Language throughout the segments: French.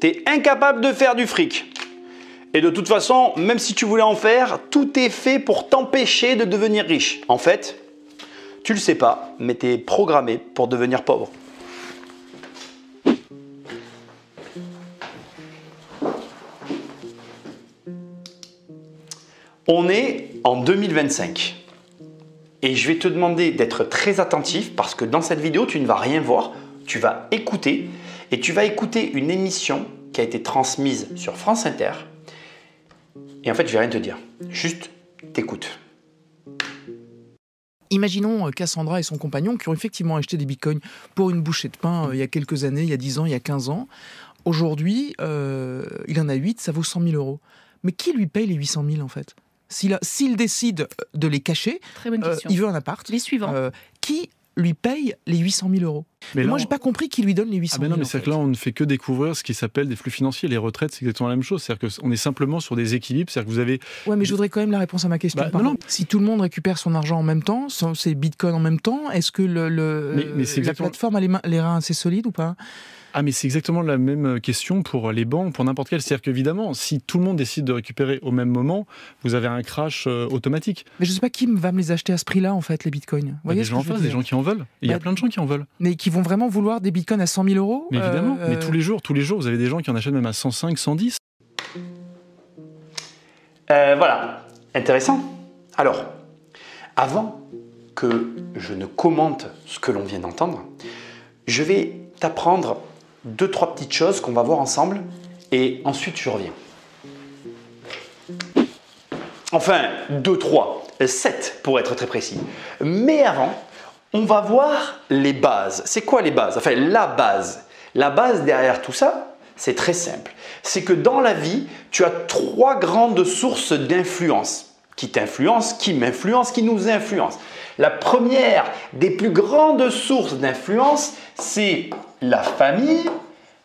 Tu es incapable de faire du fric. Et de toute façon, même si tu voulais en faire, tout est fait pour t'empêcher de devenir riche. En fait, tu le sais pas, mais tu es programmé pour devenir pauvre. On est en 2025 et je vais te demander d'être très attentif parce que dans cette vidéo, tu ne vas rien voir, tu vas écouter et tu vas écouter une émission qui a été transmise sur France Inter. Et en fait, je vais rien te dire, juste t'écoutes. Imaginons Cassandra et son compagnon qui ont effectivement acheté des bitcoins pour une bouchée de pain il y a quelques années, il y a 10 ans, il y a 15 ans. Aujourd'hui, il en a 8, ça vaut 100 000 euros. Mais qui lui paye les 800 000 en fait ? S'il décide de les cacher, il veut un appart. Les suivants. Qui lui paye les 800 000 euros ? Mais moi, là, je n'ai pas compris qui lui donne les 800 000 non, mais c'est que là, on ne fait que découvrir ce qui s'appelle des flux financiers. Les retraites, c'est exactement la même chose. C'est-à-dire qu'on est simplement sur des équilibres. C'est-à-dire que vous avez... Ouais, mais je voudrais quand même la réponse à ma question. Non. Si tout le monde récupère son argent en même temps, ses bitcoins en même temps, est-ce que la plateforme a les reins assez solides ou pas ? Ah, mais c'est exactement la même question pour les banques, pour n'importe quel. C'est-à-dire qu'évidemment, si tout le monde décide de récupérer au même moment, vous avez un crash automatique. Mais je ne sais pas qui va me les acheter à ce prix-là, en fait, les bitcoins. Des gens en face, des gens qui en veulent. Il y a plein de gens qui en veulent. Mais qui vont vraiment vouloir des bitcoins à 100 000 euros ? Mais évidemment, mais tous les jours, vous avez des gens qui en achètent même à 105, 110. Voilà, intéressant. Alors, avant que je ne commente ce que l'on vient d'entendre, je vais t'apprendre 2-3 petites choses qu'on va voir ensemble et ensuite je reviens. Enfin, 7 pour être très précis. Mais avant, on va voir les bases. C'est quoi les bases ? Enfin, la base. La base derrière tout ça, c'est très simple. C'est que dans la vie, tu as 3 grandes sources d'influence. Qui t'influencent, qui m'influencent, qui nous influencent. La première des plus grandes sources d'influence, c'est la famille,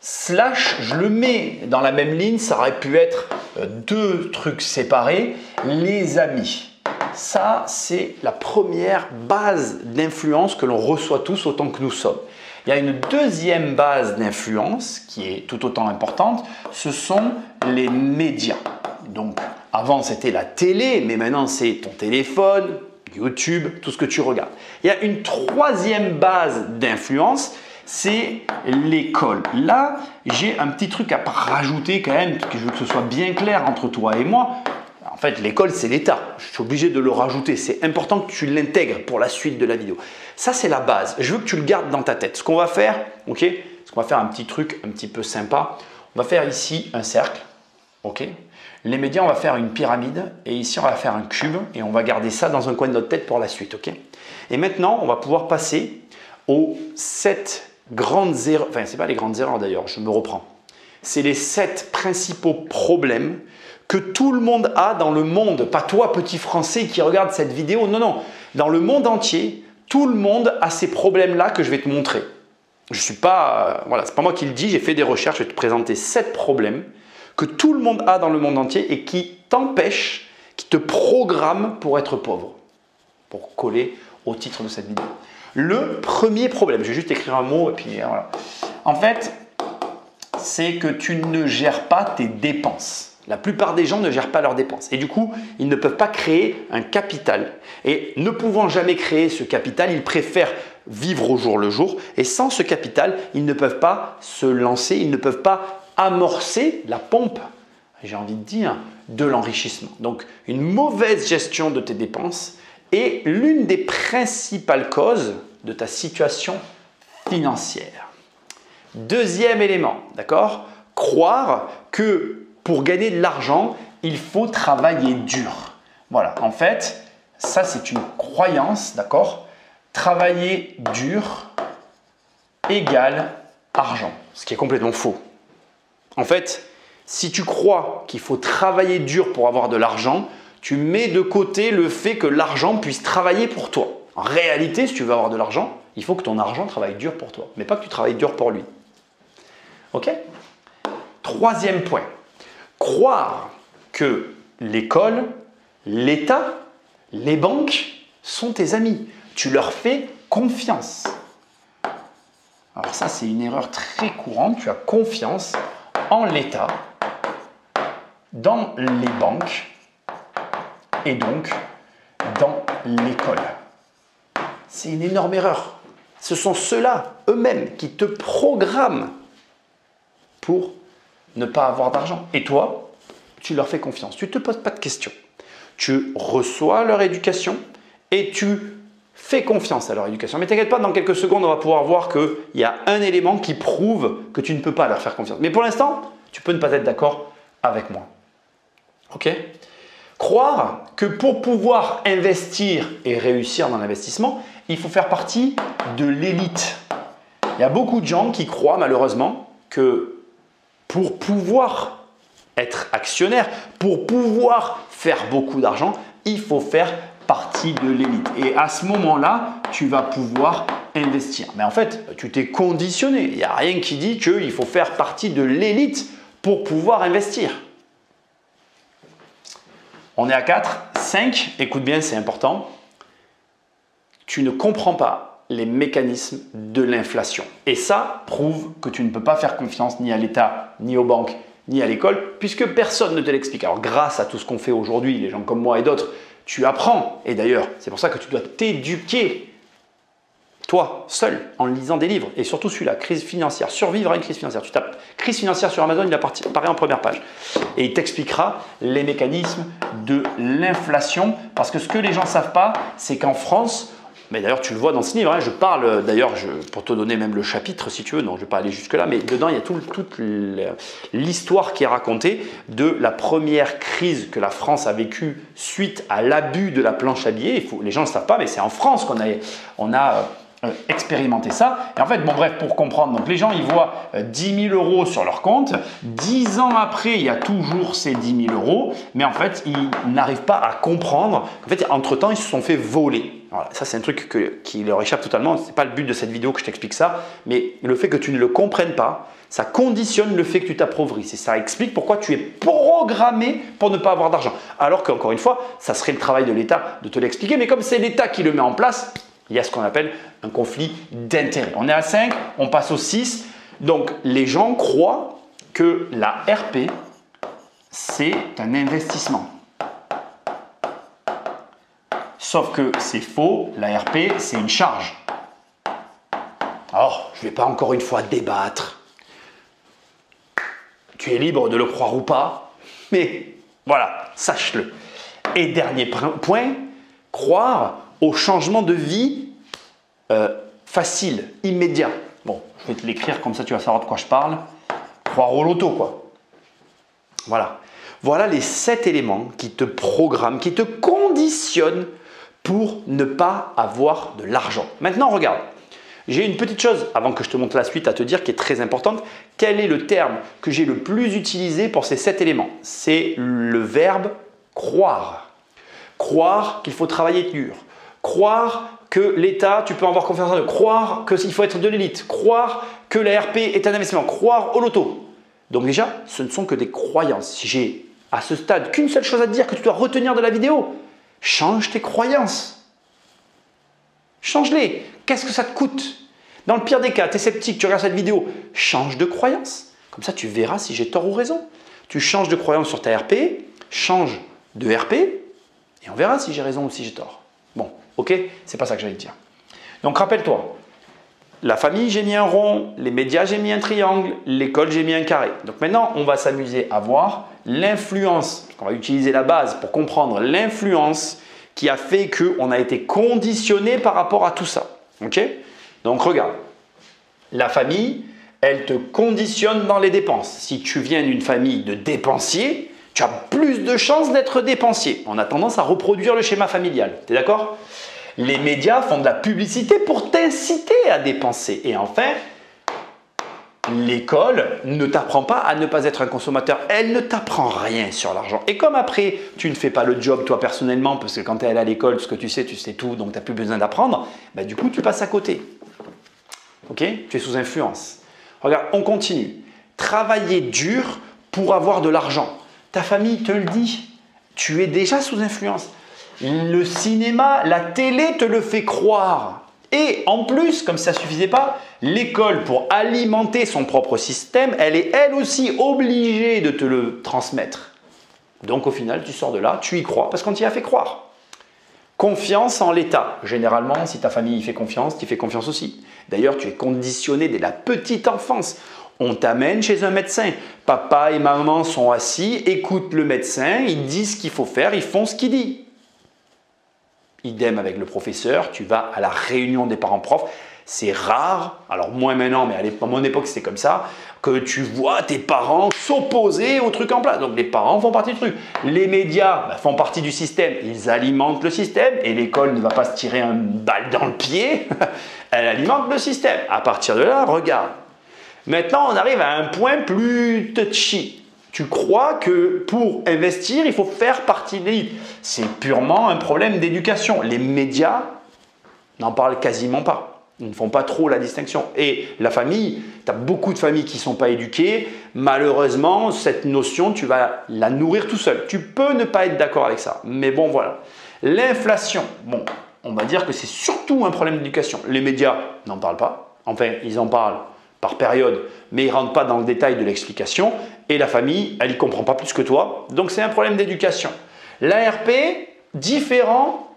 je le mets dans la même ligne, ça aurait pu être 2 trucs séparés, les amis. Ça, c'est la première base d'influence que l'on reçoit tous autant que nous sommes. Il y a une deuxième base d'influence qui est tout autant importante, ce sont les médias. Donc, avant, c'était la télé, mais maintenant, c'est ton téléphone, YouTube, tout ce que tu regardes. Il y a une troisième base d'influence, c'est l'école. Là, j'ai un petit truc à rajouter quand même, parce que je veux que ce soit bien clair entre toi et moi. En fait, l'école, c'est l'État. Je suis obligé de le rajouter. C'est important que tu l'intègres pour la suite de la vidéo. Ça, c'est la base. Je veux que tu le gardes dans ta tête. Ce qu'on va faire, ok ? Ce qu'on va faire un petit truc un petit peu sympa. On va faire ici un cercle, ok ? Les médias, on va faire une pyramide et ici, on va faire un cube et on va garder ça dans un coin de notre tête pour la suite, ok ? Et maintenant, on va pouvoir passer aux 7 grandes erreurs. Enfin, ce n'est pas les grandes erreurs d'ailleurs, je me reprends. C'est les 7 principaux problèmes que tout le monde a dans le monde. Pas toi, petit Français qui regarde cette vidéo. Non, non. Dans le monde entier, tout le monde a ces problèmes-là que je vais te montrer. Je suis pas... voilà, c'est pas moi qui le dis, j'ai fait des recherches, je vais te présenter 7 problèmes que tout le monde a dans le monde entier et qui t'empêchent, qui te programment pour être pauvre. Pour coller au titre de cette vidéo. Le premier problème, je vais juste écrire un mot et puis voilà. En fait, c'est que tu ne gères pas tes dépenses. La plupart des gens ne gèrent pas leurs dépenses et du coup, ils ne peuvent pas créer un capital. Et ne pouvant jamais créer ce capital, ils préfèrent vivre au jour le jour et sans ce capital, ils ne peuvent pas se lancer, ils ne peuvent pas amorcer la pompe, j'ai envie de dire, de l'enrichissement. Donc, une mauvaise gestion de tes dépenses est l'une des principales causes de ta situation financière. Deuxième élément, d'accord ? Croire que pour gagner de l'argent, il faut travailler dur. Voilà, en fait, ça c'est une croyance, d'accord ? Travailler dur égale argent, ce qui est complètement faux. En fait, si tu crois qu'il faut travailler dur pour avoir de l'argent, tu mets de côté le fait que l'argent puisse travailler pour toi. En réalité, si tu veux avoir de l'argent, il faut que ton argent travaille dur pour toi, mais pas que tu travailles dur pour lui. Ok ? Troisième point. Croire que l'école, l'État, les banques sont tes amis. Tu leur fais confiance. Alors ça, c'est une erreur très courante. Tu as confiance en l'État, dans les banques et donc dans l'école. C'est une énorme erreur. Ce sont ceux-là, eux-mêmes, qui te programment pour ne pas avoir d'argent. Et toi, tu leur fais confiance. Tu ne te poses pas de questions. Tu reçois leur éducation et tu fais confiance à leur éducation. Mais t'inquiète pas, dans quelques secondes, on va pouvoir voir qu'il y a un élément qui prouve que tu ne peux pas leur faire confiance. Mais pour l'instant, tu peux ne pas être d'accord avec moi. Ok ? Croire que pour pouvoir investir et réussir dans l'investissement, il faut faire partie de l'élite. Il y a beaucoup de gens qui croient malheureusement que pour pouvoir être actionnaire, pour pouvoir faire beaucoup d'argent, il faut faire partie de l'élite. Et à ce moment-là, tu vas pouvoir investir. Mais en fait, tu t'es conditionné. Il n'y a rien qui dit qu'il faut faire partie de l'élite pour pouvoir investir. On est à 4. 5, écoute bien, c'est important. Tu ne comprends pas les mécanismes de l'inflation. Et ça prouve que tu ne peux pas faire confiance ni à l'État, ni aux banques, ni à l'école, puisque personne ne te l'explique. Alors grâce à tout ce qu'on fait aujourd'hui, les gens comme moi et d'autres, tu apprends. Et d'ailleurs, c'est pour ça que tu dois t'éduquer, toi, seul, en lisant des livres. Et surtout celui-là, crise financière, survivre à une crise financière. Tu tapes crise financière sur Amazon, il apparaît en première page. Et il t'expliquera les mécanismes de l'inflation. Parce que ce que les gens ne savent pas, c'est qu'en France, mais d'ailleurs tu le vois dans ce livre, hein, je parle d'ailleurs, pour te donner même le chapitre si tu veux, non je ne vais pas aller jusque là, mais dedans il y a toute l'histoire qui est racontée de la première crise que la France a vécue suite à l'abus de la planche à billets. Les gens ne le savent pas, mais c'est en France qu'on a expérimenter ça. Et en fait, bon bref, pour comprendre, donc les gens ils voient 10 000 euros sur leur compte, 10 ans après il y a toujours ces 10 000 euros, mais en fait ils n'arrivent pas à comprendre qu'en fait entre temps ils se sont fait voler. Voilà, ça c'est un truc qui leur échappe totalement, c'est pas le but de cette vidéo que je t'explique ça, mais le fait que tu ne le comprennes pas, ça conditionne le fait que tu t'appauvrisses et ça explique pourquoi tu es programmé pour ne pas avoir d'argent. Alors qu'encore une fois, ça serait le travail de l'État de te l'expliquer, mais comme c'est l'État qui le met en place, il y a ce qu'on appelle un conflit d'intérêts. On est à 5, on passe au 6. Donc, les gens croient que la RP, c'est un investissement. Sauf que c'est faux, la RP, c'est une charge. Alors, je ne vais pas encore une fois débattre. Tu es libre de le croire ou pas, mais voilà, sache-le. Et dernier point, croire au changement de vie facile, immédiat. Bon, je vais te l'écrire comme ça tu vas savoir de quoi je parle. Croire au loto, quoi. Voilà. Voilà les 7 éléments qui te programment, qui te conditionnent pour ne pas avoir de l'argent. Maintenant, regarde. J'ai une petite chose, avant que je te montre la suite, à te dire qui est très importante. Quel est le terme que j'ai le plus utilisé pour ces 7 éléments? C'est le verbe croire. Croire qu'il faut travailler dur. Croire que l'État, tu peux avoir confiance en eux. Croire qu'il faut être de l'élite. Croire que la RP est un investissement. Croire au loto. Donc déjà, ce ne sont que des croyances. Si j'ai à ce stade qu'une seule chose à te dire que tu dois retenir de la vidéo, change tes croyances. Change-les. Qu'est-ce que ça te coûte? Dans le pire des cas, tu es sceptique, tu regardes cette vidéo, change de croyance. Comme ça, tu verras si j'ai tort ou raison. Tu changes de croyance sur ta RP, change de RP, et on verra si j'ai raison ou si j'ai tort. Bon, ok, c'est pas ça que j'allais te dire. Donc rappelle-toi, la famille, j'ai mis un rond, les médias, j'ai mis un triangle, l'école, j'ai mis un carré. Donc maintenant, on va s'amuser à voir l'influence. On va utiliser la base pour comprendre l'influence qui a fait qu'on a été conditionné par rapport à tout ça. Ok? Donc regarde, la famille, elle te conditionne dans les dépenses. Si tu viens d'une famille de dépensiers, tu as plus de chances d'être dépensier. On a tendance à reproduire le schéma familial. Tu es d'accord? Les médias font de la publicité pour t'inciter à dépenser. Et enfin, l'école ne t'apprend pas à ne pas être un consommateur. Elle ne t'apprend rien sur l'argent. Et comme après, tu ne fais pas le job toi personnellement, parce que quand tu es allé à l'école, ce que tu sais tout, donc tu n'as plus besoin d'apprendre, bah, du coup, tu passes à côté. Ok? Tu es sous influence. Regarde, on continue. Travailler dur pour avoir de l'argent. Ta famille te le dit. Tu es déjà sous influence. Le cinéma, la télé te le fait croire. Et en plus, comme ça ne suffisait pas, l'école, pour alimenter son propre système, elle est elle aussi obligée de te le transmettre. Donc au final, tu sors de là, tu y crois parce qu'on t'y a fait croire. Confiance en l'État. Généralement, si ta famille y fait confiance, tu y fais confiance aussi. D'ailleurs, tu es conditionné dès la petite enfance. On t'amène chez un médecin. Papa et maman sont assis, écoutent le médecin, ils disent ce qu'il faut faire, ils font ce qu'il dit. Idem avec le professeur, tu vas à la réunion des parents-profs. C'est rare, alors moins maintenant, mais à mon époque c'était comme ça, que tu vois tes parents s'opposer au truc en place. Donc les parents font partie du truc. Les médias font partie du système, ils alimentent le système et l'école ne va pas se tirer une balle dans le pied, elle alimente le système. À partir de là, regarde. Maintenant, on arrive à un point plus touchy. Tu crois que pour investir, il faut faire partie de l'élite. C'est purement un problème d'éducation. Les médias n'en parlent quasiment pas. Ils ne font pas trop la distinction. Et la famille, tu as beaucoup de familles qui ne sont pas éduquées. Malheureusement, cette notion, tu vas la nourrir tout seul. Tu peux ne pas être d'accord avec ça. Mais bon, voilà. L'inflation, bon, on va dire que c'est surtout un problème d'éducation. Les médias n'en parlent pas. Enfin, ils en parlent par période, mais ils ne rentrent pas dans le détail de l'explication. Et la famille, elle n'y comprend pas plus que toi. Donc, c'est un problème d'éducation. L'ARP, différent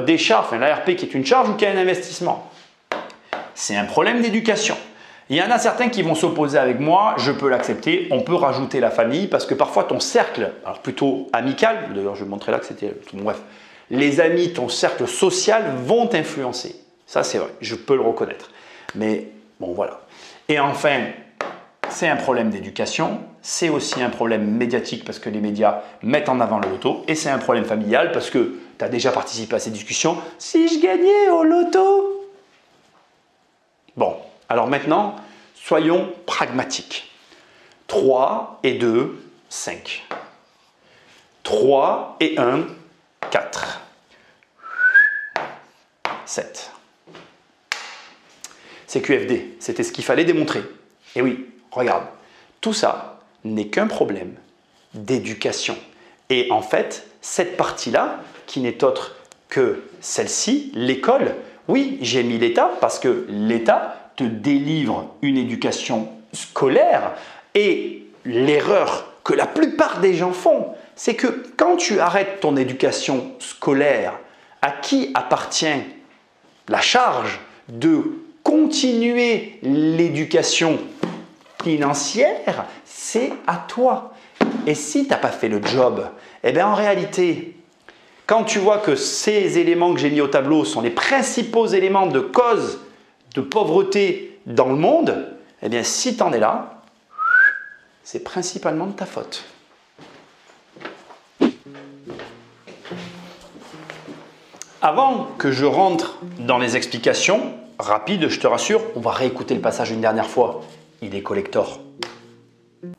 des charges. Enfin, l'ARP qui est une charge ou qui est un investissement. C'est un problème d'éducation. Il y en a certains qui vont s'opposer avec moi, je peux l'accepter, on peut rajouter la famille parce que parfois ton cercle, alors plutôt amical, d'ailleurs je vais montrer là que c'était, bref, les amis, ton cercle social vont t'influencer. Ça c'est vrai, je peux le reconnaître. Mais bon voilà. Et enfin, c'est un problème d'éducation, c'est aussi un problème médiatique parce que les médias mettent en avant le loto et c'est un problème familial parce que tu as déjà participé à ces discussions. Si je gagnais au loto? Bon, alors maintenant, soyons pragmatiques. 3 et 2, 5. 3 et 1, 4. 7. C'est QFD, c'était ce qu'il fallait démontrer. Et oui, regarde, tout ça n'est qu'un problème d'éducation. Et en fait, cette partie-là, qui n'est autre que celle-ci, l'école, oui, j'ai mis l'État parce que l'État te délivre une éducation scolaire et l'erreur que la plupart des gens font, c'est que quand tu arrêtes ton éducation scolaire, à qui appartient la charge de continuer l'éducation financière? C'est à toi. Et si tu n'as pas fait le job, eh bien en réalité, quand tu vois que ces éléments que j'ai mis au tableau sont les principaux éléments de cause de pauvreté dans le monde, eh bien si tu en es là, c'est principalement de ta faute. Avant que je rentre dans les explications rapides, je te rassure, on va réécouter le passage une dernière fois. Il est collector.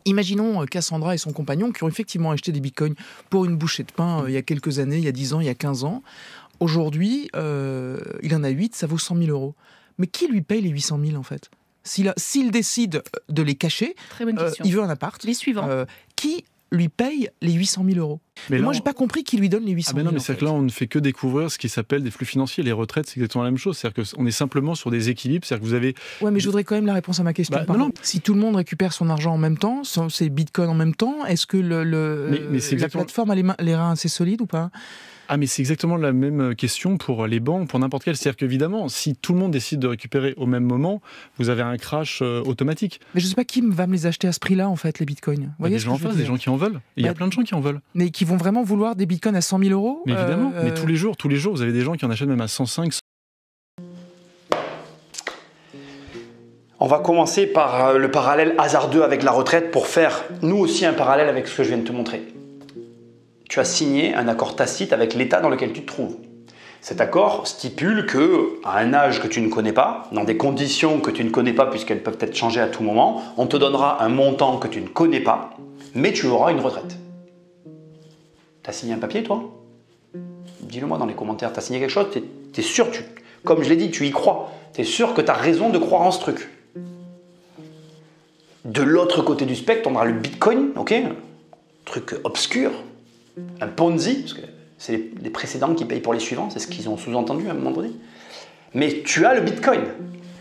Imaginons Cassandra et son compagnon qui ont effectivement acheté des bitcoins pour une bouchée de pain il y a quelques années, il y a 10 ans, il y a 15 ans. Aujourd'hui, il en a 8, ça vaut 100 000 euros. Mais qui lui paye les 800 000 en fait? S'il décide de les cacher, Très bonne question. il veut un appart. Les suivants. Qui lui paye les 800 000 euros? Mais là, moi, j'ai pas compris qui lui donne les 800 000. Ah ben non, mais c'est que là, on ne fait que découvrir ce qui s'appelle des flux financiers. Les retraites, c'est exactement la même chose. C'est-à-dire qu'on est simplement sur des équilibres. C'est-à-dire que vous avez... Ouais, mais je voudrais quand même la réponse à ma question. Bah, non. Si tout le monde récupère son argent en même temps, ses bitcoins en même temps, est-ce que Mais c'est la exactement... plateforme a les reins assez solides ou pas? Ah mais c'est exactement la même question pour les banques, pour n'importe quel. C'est-à-dire qu'évidemment, si tout le monde décide de récupérer au même moment, vous avez un crash automatique. Mais je ne sais pas qui va me les acheter à ce prix-là, en fait, les bitcoins. Vous voyez Des gens en face, des gens qui en veulent. Et il y a plein de gens qui en veulent. Mais qui vont vraiment vouloir des bitcoins à 100 000 euros? Mais évidemment, mais tous les jours, vous avez des gens qui en achètent même à 105. On va commencer par le parallèle hasardeux avec la retraite pour faire nous aussi un parallèle avec ce que je viens de te montrer. Tu as signé un accord tacite avec l'État dans lequel tu te trouves. Cet accord stipule que, à un âge que tu ne connais pas, dans des conditions que tu ne connais pas puisqu'elles peuvent être changées à tout moment, on te donnera un montant que tu ne connais pas, mais tu auras une retraite. Tu as signé un papier, toi? Dis-le moi dans les commentaires. Tu as signé quelque chose? Tu es sûr, comme je l'ai dit, tu y crois. Tu es sûr que tu as raison de croire en ce truc. De l'autre côté du spectre, on aura le Bitcoin, ok? Un truc obscur. Un Ponzi, parce que c'est les précédents qui payent pour les suivants, c'est ce qu'ils ont sous-entendu à un moment donné. mais tu as le Bitcoin.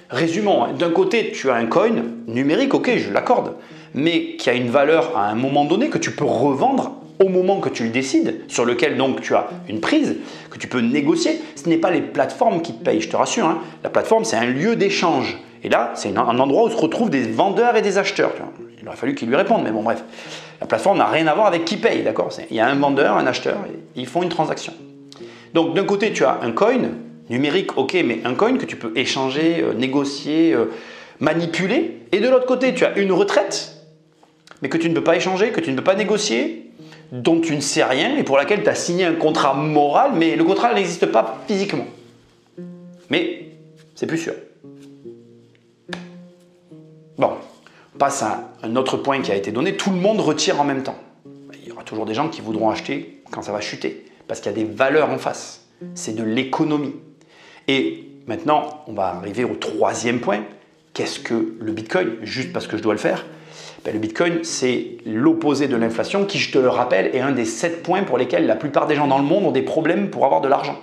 Résumons, hein. D'un côté, tu as un coin numérique, ok, je l'accorde, mais qui a une valeur à un moment donné que tu peux revendre au moment que tu le décides, sur lequel donc tu as une prise, que tu peux négocier. Ce n'est pas les plateformes qui te payent, je te rassure. Hein. La plateforme, c'est un lieu d'échange. Et là, c'est un endroit où se retrouvent des vendeurs et des acheteurs. Il aurait fallu qu'ils lui répondent, mais bon, bref. La plateforme n'a rien à voir avec qui paye, d'accord? Il y a un vendeur, un acheteur, et ils font une transaction. Donc, d'un côté, tu as un coin numérique, ok, mais un coin que tu peux échanger, négocier, manipuler. Et de l'autre côté, tu as une retraite, mais que tu ne peux pas échanger, que tu ne peux pas négocier, dont tu ne sais rien et pour laquelle tu as signé un contrat moral, mais le contrat n'existe pas physiquement. Mais c'est plus sûr. Bon, on passe à un autre point qui a été donné. Tout le monde retire en même temps. Il y aura toujours des gens qui voudront acheter quand ça va chuter, parce qu'il y a des valeurs en face. C'est de l'économie. Et maintenant, on va arriver au troisième point. Qu'est-ce que le Bitcoin? Juste parce que je dois le faire. Ben, le Bitcoin, c'est l'opposé de l'inflation qui, je te le rappelle, est un des 7 points pour lesquels la plupart des gens dans le monde ont des problèmes pour avoir de l'argent.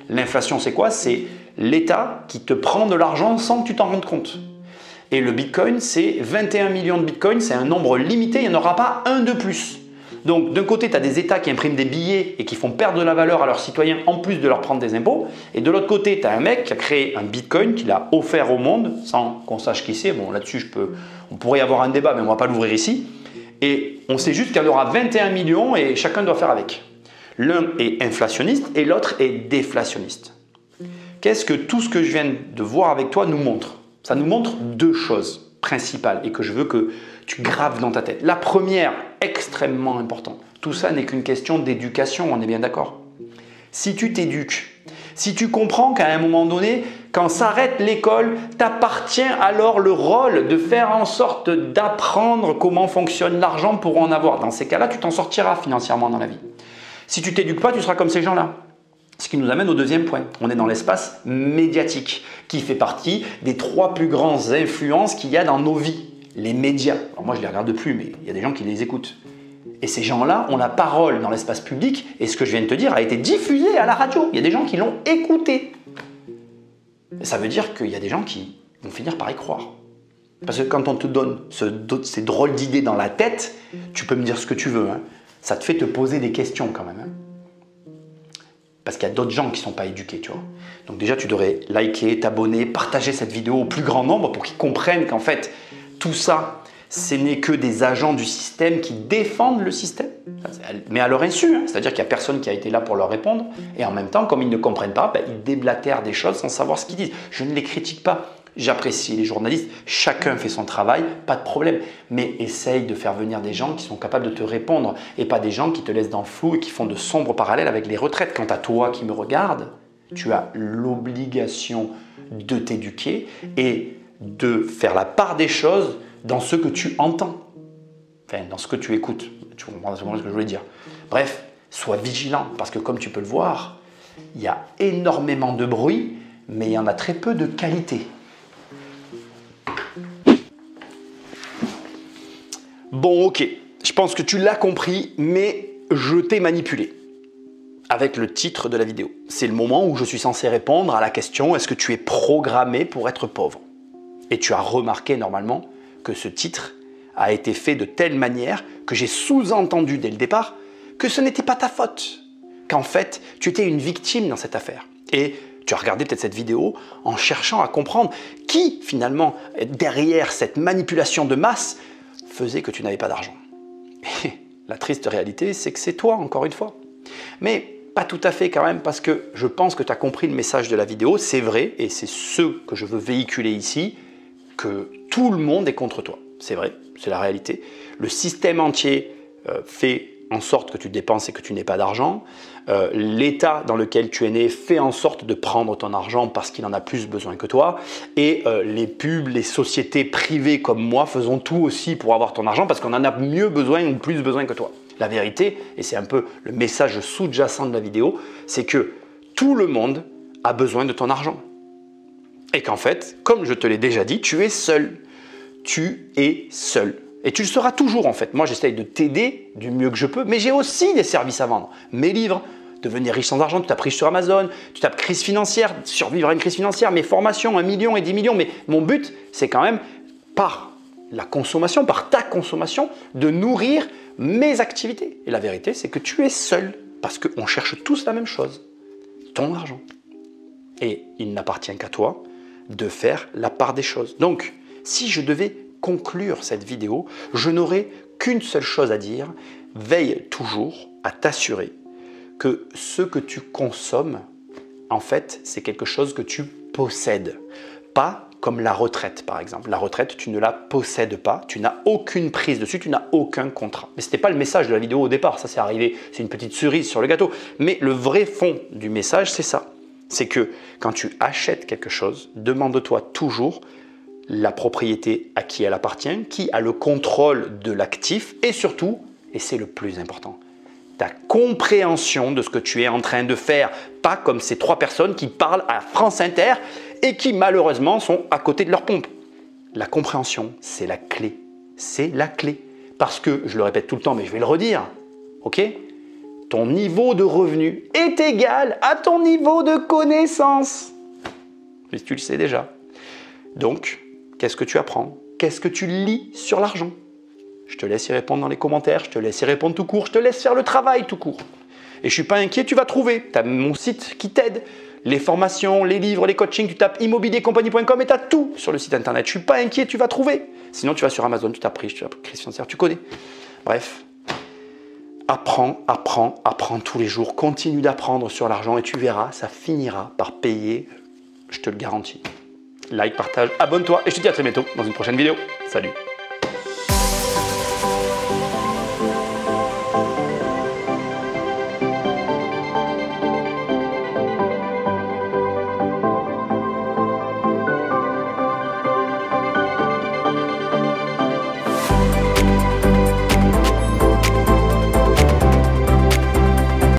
L'inflation, c'est quoi? C'est l'État qui te prend de l'argent sans que tu t'en rendes compte. Et le Bitcoin, c'est 21 millions de Bitcoins, c'est un nombre limité, il n'y en aura pas un de plus. Donc d'un côté, tu as des États qui impriment des billets et qui font perdre de la valeur à leurs citoyens en plus de leur prendre des impôts. Et de l'autre côté, tu as un mec qui a créé un Bitcoin, qu'il a offert au monde, sans qu'on sache qui c'est. Bon, là-dessus, on pourrait y avoir un débat, mais on ne va pas l'ouvrir ici. Et on sait juste qu'il y en aura 21 millions et chacun doit faire avec. L'un est inflationniste et l'autre est déflationniste. Qu'est-ce que tout ce que je viens de voir avec toi nous montre? Ça nous montre 2 choses principales et que je veux que tu graves dans ta tête. La première, extrêmement importante, tout ça n'est qu'une question d'éducation, on est bien d'accord. Si tu t'éduques, si tu comprends qu'à un moment donné, quand s'arrête l'école, t'appartient alors le rôle de faire en sorte d'apprendre comment fonctionne l'argent pour en avoir. Dans ces cas-là, tu t'en sortiras financièrement dans la vie. Si tu t'éduques pas, tu seras comme ces gens-là. Ce qui nous amène au deuxième point. On est dans l'espace médiatique, qui fait partie des 3 plus grandes influences qu'il y a dans nos vies. Les médias. Alors moi, je ne les regarde plus, mais il y a des gens qui les écoutent. Et ces gens-là ont la parole dans l'espace public, et ce que je viens de te dire a été diffusé à la radio. Il y a des gens qui l'ont écouté. Et ça veut dire qu'il y a des gens qui vont finir par y croire. Parce que quand on te donne ces drôles d'idées dans la tête, tu peux me dire ce que tu veux. Hein. Ça te fait te poser des questions quand même. Hein. Parce qu'il y a d'autres gens qui ne sont pas éduqués, tu vois. Donc déjà, tu devrais liker, t'abonner, partager cette vidéo au plus grand nombre pour qu'ils comprennent qu'en fait, tout ça, ce n'est que des agents du système qui défendent le système, mais à leur insu. Hein. C'est-à-dire qu'il n'y a personne qui a été là pour leur répondre. Et en même temps, comme ils ne comprennent pas, ben, ils déblatèrent des choses sans savoir ce qu'ils disent. Je ne les critique pas. J'apprécie les journalistes. Chacun fait son travail, pas de problème. Mais essaye de faire venir des gens qui sont capables de te répondre et pas des gens qui te laissent dans le flou et qui font de sombres parallèles avec les retraites. Quant à toi qui me regardes, tu as l'obligation de t'éduquer et de faire la part des choses dans ce que tu entends, enfin dans ce que tu écoutes. Tu comprends ce que je voulais dire. Bref, sois vigilant parce que comme tu peux le voir, il y a énormément de bruit, mais il y en a très peu de qualité. Bon, ok, je pense que tu l'as compris, mais je t'ai manipulé avec le titre de la vidéo. C'est le moment où je suis censé répondre à la question « Est-ce que tu es programmé pour être pauvre ?» Et tu as remarqué normalement que ce titre a été fait de telle manière que j'ai sous-entendu dès le départ que ce n'était pas ta faute, qu'en fait, tu étais une victime dans cette affaire. Et tu as regardé peut-être cette vidéo en cherchant à comprendre qui, finalement, derrière cette manipulation de masse, faisait que tu n'avais pas d'argent. Et la triste réalité, c'est que c'est toi, encore une fois. Mais pas tout à fait quand même, parce que je pense que tu as compris le message de la vidéo. C'est vrai, et c'est ce que je veux véhiculer ici, que tout le monde est contre toi. C'est vrai, c'est la réalité. Le système entier fait en sorte que tu dépenses et que tu n'aies pas d'argent. L'État dans lequel tu es né fait en sorte de prendre ton argent parce qu'il en a plus besoin que toi. Et les pubs, les sociétés privées comme moi faisons tout aussi pour avoir ton argent parce qu'on en a mieux besoin ou plus besoin que toi. La vérité, et c'est un peu le message sous-jacent de la vidéo, c'est que tout le monde a besoin de ton argent. Et qu'en fait, comme je te l'ai déjà dit, tu es seul. Tu es seul. Et tu le seras toujours en fait. Moi, j'essaye de t'aider du mieux que je peux, mais j'ai aussi des services à vendre. Mes livres, devenir riche sans argent, tu tapes riche sur Amazon, tu tapes crise financière, survivre à une crise financière, mes formations, 1 million et 10 millions. Mais mon but, c'est quand même par la consommation, par ta consommation, de nourrir mes activités. Et la vérité, c'est que tu es seul parce qu'on cherche tous la même chose, ton argent. Et il n'appartient qu'à toi de faire la part des choses. Donc, si je devais conclure cette vidéo, je n'aurais qu'une seule chose à dire. Veille toujours à t'assurer que ce que tu consommes, en fait, c'est quelque chose que tu possèdes. Pas comme la retraite, par exemple. La retraite, tu ne la possèdes pas, tu n'as aucune prise dessus, tu n'as aucun contrat. Mais ce n'était pas le message de la vidéo au départ, ça c'est arrivé, c'est une petite cerise sur le gâteau. Mais le vrai fond du message, c'est ça. C'est que quand tu achètes quelque chose, demande-toi toujours la propriété à qui elle appartient, qui a le contrôle de l'actif et surtout, et c'est le plus important, ta compréhension de ce que tu es en train de faire, pas comme ces 3 personnes qui parlent à France Inter et qui malheureusement sont à côté de leur pompe. La compréhension, c'est la clé. C'est la clé. Parce que, je le répète tout le temps, mais je vais le redire, ok ? Ton niveau de revenu est égal à ton niveau de connaissance. Mais tu le sais déjà. Donc, qu'est-ce que tu apprends? Qu'est-ce que tu lis sur l'argent? Je te laisse y répondre dans les commentaires, je te laisse y répondre tout court, je te laisse faire le travail tout court. Et je ne suis pas inquiet, tu vas trouver. Tu as mon site qui t'aide. Les formations, les livres, les coachings, tu tapes immobiliercompagnie.com et tu as tout sur le site internet. Je ne suis pas inquiet, tu vas trouver. Sinon, tu vas sur Amazon, tu tapes riche, tu tapes crise financière, tu connais. Bref, apprends, apprends, apprends tous les jours. Continue d'apprendre sur l'argent et tu verras, ça finira par payer, je te le garantis. Like, partage, abonne-toi et je te dis à très bientôt dans une prochaine vidéo. Salut!